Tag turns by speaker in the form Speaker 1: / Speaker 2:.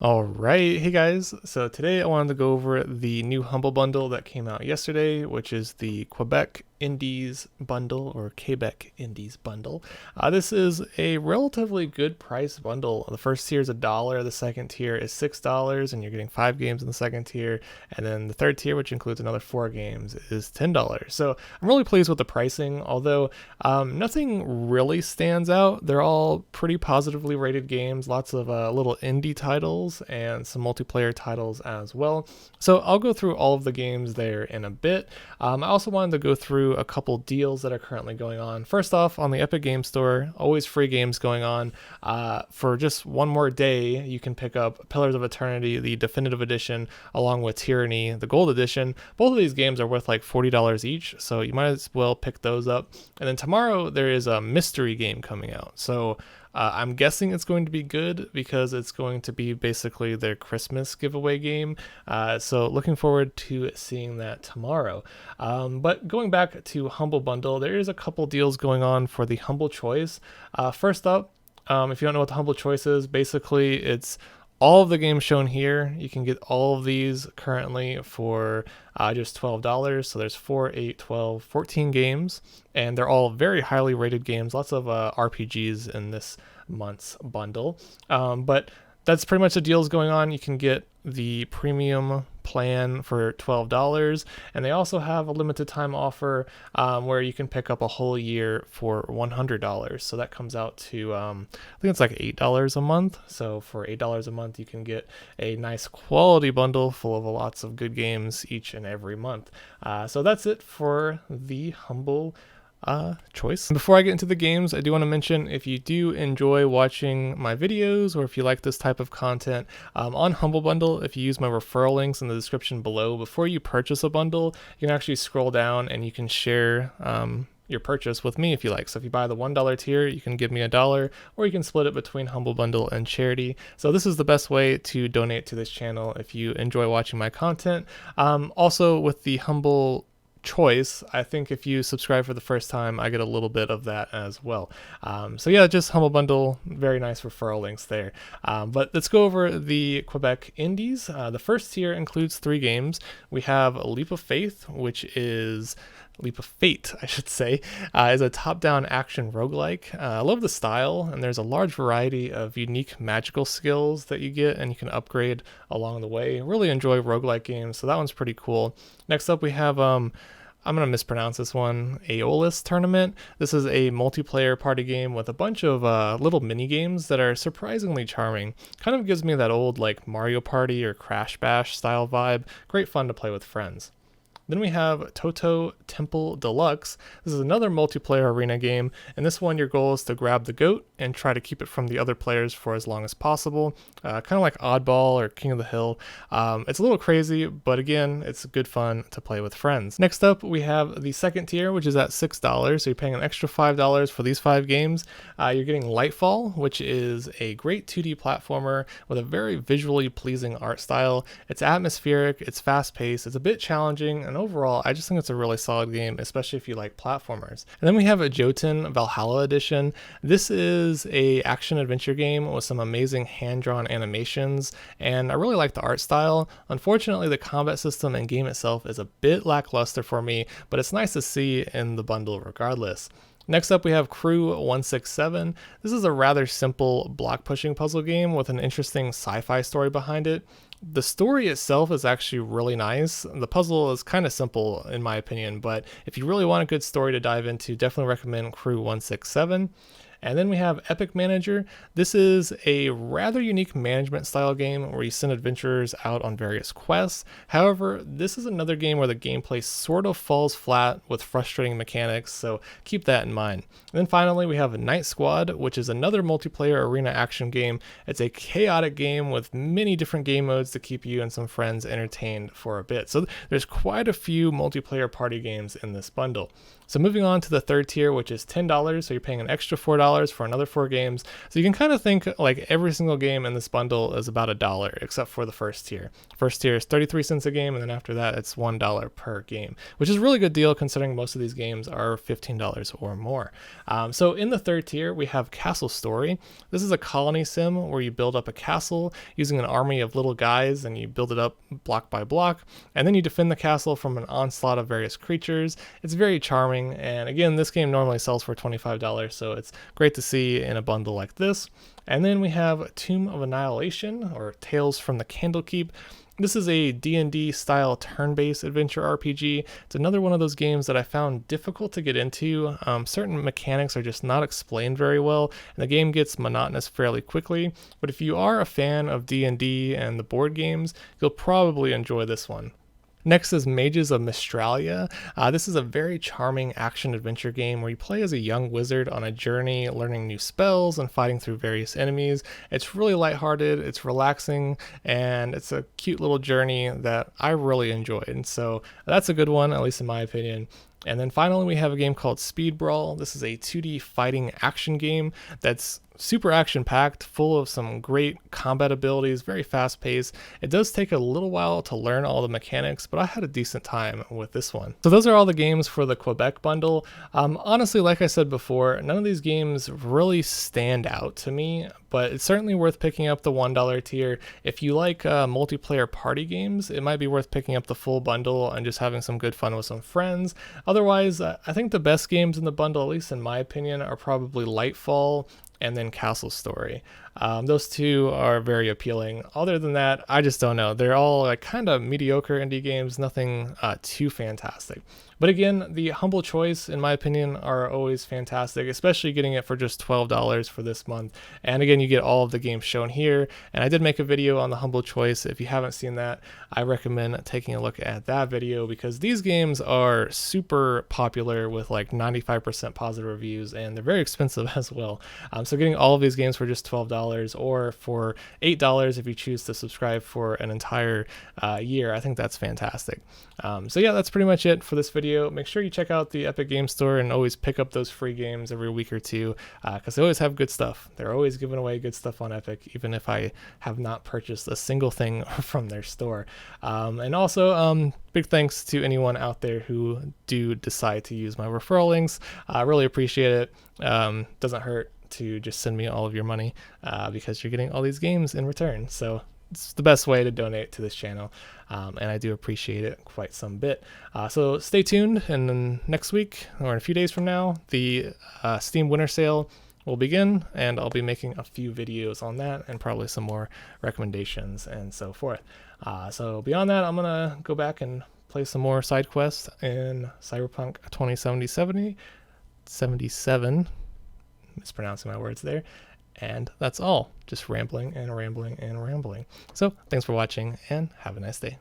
Speaker 1: All right, hey guys. So today I wanted to go over the new Humble Bundle that came out yesterday, which is the Quebec Indies bundle or Quebec Indies bundle. This is a relatively good price bundle. The first tier is $1, the second tier is $6, and you're getting 5 games in the second tier, and then the third tier, which includes another 4 games, is $10. So I'm really pleased with the pricing, although nothing really stands out. They're all pretty positively rated games, lots of little indie titles and some multiplayer titles as well. So I'll go through all of the games there in a bit. I also wanted to go through a couple deals that are currently going on. First off, on the Epic Game Store, always free games going on. For just one more day, you can pick up Pillars of Eternity, the Definitive Edition, along with Tyranny, the Gold Edition. Both of these games are worth like $40 each, so you might as well pick those up. And then tomorrow, there is a mystery game coming out. So I'm guessing it's going to be good because it's going to be basically their Christmas giveaway game. So looking forward to seeing that tomorrow. But going back to Humble Bundle, there is a couple deals going on for the Humble Choice. First up, if you don't know what the Humble Choice is, basically it's all of the games shown here. You can get all of these currently for just $12. So there's 4, 8, 12, 14 games, and they're all very highly rated games. Lots of RPGs in this month's bundle. But that's pretty much the deals going on. You can get the premium plan for $12, and they also have a limited time offer where you can pick up a whole year for $100. So that comes out to I think it's like $8 a month. So for $8 a month, you can get a nice quality bundle full of lots of good games each and every month. So that's it for the Humble Choice. Before I get into the games, I do want to mention, if you do enjoy watching my videos or if you like this type of content, on Humble Bundle, if you use my referral links in the description below, before you purchase a bundle, you can actually scroll down and you can share your purchase with me if you like. So if you buy the $1 tier, you can give me $1, or you can split it between Humble Bundle and charity. So this is the best way to donate to this channel if you enjoy watching my content. Also, with the Humble Choice, I think if you subscribe for the first time, I get a little bit of that as well. So yeah, just Humble Bundle, very nice referral links there. But let's go over the Quebec Indies. The first tier includes 3 games. We have Leap of Faith, which is Leap of Fate, I should say, is a top-down action roguelike. I love the style, and there's a large variety of unique magical skills that you get and you can upgrade along the way. Really enjoy roguelike games, so that one's pretty cool. Next up, we have I'm going to mispronounce this one, Aeolus Tournament. This is a multiplayer party game with a bunch of little mini games that are surprisingly charming. Kind of gives me that old like Mario Party or Crash Bash style vibe. Great fun to play with friends. Then we have Toto Temple Deluxe. This is another multiplayer arena game. In this one, your goal is to grab the goat and try to keep it from the other players for as long as possible. Kind of like Oddball or King of the Hill. It's a little crazy, but again, it's good fun to play with friends. Next up, we have the second tier, which is at $6. So you're paying an extra $5 for these 5 games. You're getting Lightfall, which is a great 2D platformer with a very visually pleasing art style. It's atmospheric, it's fast-paced, it's a bit challenging, and overall, I just think it's a really solid game, especially if you like platformers. And then we have a Jotun Valhalla Edition. This is a action-adventure game with some amazing hand-drawn animations, and I really like the art style. Unfortunately, the combat system and game itself is a bit lackluster for me, but it's nice to see in the bundle regardless. Next up, we have Crew 167. This is a rather simple block pushing puzzle game with an interesting sci-fi story behind it. The story itself is actually really nice. The puzzle is kind of simple in my opinion, but if you really want a good story to dive into, definitely recommend Crew 167. And then we have Epic Manager. This is a rather unique management style game where you send adventurers out on various quests. However, this is another game where the gameplay sort of falls flat with frustrating mechanics, so keep that in mind. And then finally, we have Night Squad, which is another multiplayer arena action game. It's a chaotic game with many different game modes to keep you and some friends entertained for a bit. So there's quite a few multiplayer party games in this bundle. So moving on to the third tier, which is $10, so you're paying an extra $4 $4 for another 4 games. So you can kind of think like every single game in this bundle is about $1, except for the first tier. First tier is 33 cents a game, and then after that it's $1 per game, which is a really good deal considering most of these games are $15 or more. So in the third tier, we have Castle Story. This is a colony sim where you build up a castle using an army of little guys, and you build it up block by block, and then you defend the castle from an onslaught of various creatures. It's very charming, and again, this game normally sells for $25, so it's great to see in a bundle like this. And then we have Tomb of Annihilation, or Tales from the Candlekeep. This is a D&D style turn-based adventure RPG. It's another one of those games that I found difficult to get into. Certain mechanics are just not explained very well, and the game gets monotonous fairly quickly. But if you are a fan of D&D and the board games, you'll probably enjoy this one. Next is Mages of Mistralia. This is a very charming action-adventure game where you play as a young wizard on a journey, learning new spells and fighting through various enemies. It's really lighthearted, it's relaxing, and it's a cute little journey that I really enjoyed. And so that's a good one, at least in my opinion. And then finally, we have a game called Speed Brawl. This is a 2D fighting action game that's super action-packed, full of some great combat abilities, very fast-paced. It does take a little while to learn all the mechanics, but I had a decent time with this one. So those are all the games for the Quebec bundle. Honestly, like I said before, none of these games really stand out to me, but it's certainly worth picking up the $1 tier. If you like multiplayer party games, it might be worth picking up the full bundle and just having some good fun with some friends. Otherwise, I think the best games in the bundle, at least in my opinion, are probably Lightfall and then Castle Story. Those two are very appealing. Other than that, I just don't know. They're all like kind of mediocre indie games, nothing too fantastic. But again, the Humble Choice, in my opinion, are always fantastic, especially getting it for just $12 for this month. And again, you get all of the games shown here. And I did make a video on the Humble Choice. If you haven't seen that, I recommend taking a look at that video because these games are super popular with like 95% positive reviews, and they're very expensive as well. So getting all of these games for just $12 or for $8 if you choose to subscribe for an entire year, I think that's fantastic. So yeah, that's pretty much it for this video. Make sure you check out the Epic Game Store and always pick up those free games every week or two because they always have good stuff. They're always giving away good stuff on Epic, even if I have not purchased a single thing from their store. And also, big thanks to anyone out there who do decide to use my referral links. I really appreciate it. Doesn't hurt to just send me all of your money because you're getting all these games in return. So it's the best way to donate to this channel, and I do appreciate it quite some bit. So stay tuned, and then next week or in a few days from now, the Steam Winter Sale will begin, and I'll be making a few videos on that and probably some more recommendations and so forth. So beyond that, I'm gonna go back and play some more side quests in Cyberpunk 2077. Mispronouncing my words there. And that's all. Just rambling and rambling and rambling. So thanks for watching and have a nice day.